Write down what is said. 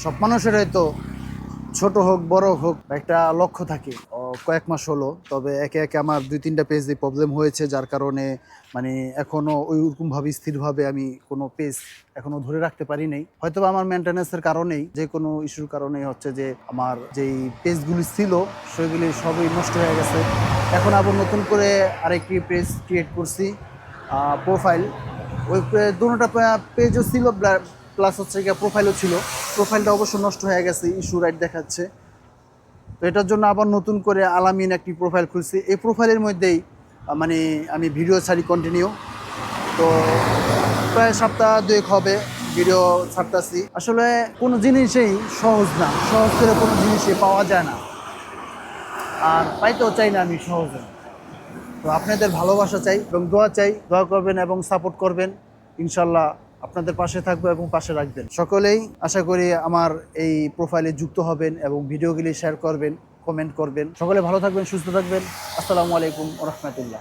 সব মানুষের হয়তো ছোট হোক বড় হোক একটা লক্ষ্য থাকে। কয়েক মাস হলো, তবে একে একে আমার ২-৩টা পেজে প্রবলেম হয়েছে, যার কারণে মানে এখনো ওইরকমভাবে স্থিরভাবে আমি কোনো পেজ এখনো ধরে রাখতে পারি নাই। হয়তোবা আমার মেইনটেন্যান্সের কারণেই, যে কোনো ইস্যুর কারণেই হচ্ছে যে আমার যেই পেজগুলি ছিল সেগুলি সবই নষ্ট হয়ে গেছে। এখন আবার নতুন করে আরেকটি পেজ ক্রিয়েট করছি, প্রোফাইল। ওই দুটোটা পেজও ছিল, প্লাস হচ্ছে গিয়ে প্রোফাইলও ছিল। প্রোফাইলটা অবশ্য নষ্ট হয়ে গেছে, ইস্যু রাইট দেখাচ্ছে। তো এটার জন্য আবার নতুন করে আলামিন একটি প্রোফাইল খুলছি। এই প্রোফাইলের মধ্যেই মানে আমি ভিডিও ছাড়ি কন্টিনিউ। তো প্রায় সপ্তাহ ২ হবে ভিডিও ছাড়তাছি। আসলে কোনো জিনিসই সহজ না, সহজ করে কোনো জিনিসই পাওয়া যায় না, আর পাইতেও চাই না আমি সহজে। তো আপনাদের ভালোবাসা চাই এবং দোয়া চাই, দোয়া করবেন এবং সাপোর্ট করবেন। ইনশাল্লাহ আপনাদের পাশে থাকবো এবং পাশে রাখবেন। সকলেই আশা করি আমার এই প্রোফাইলে যুক্ত হবেন এবং ভিডিওগুলি শেয়ার করবেন, কমেন্ট করবেন। সকলে ভালো থাকবেন, সুস্থ থাকবেন। আসসালামু আলাইকুম ওয়া রাহমাতুল্লাহ।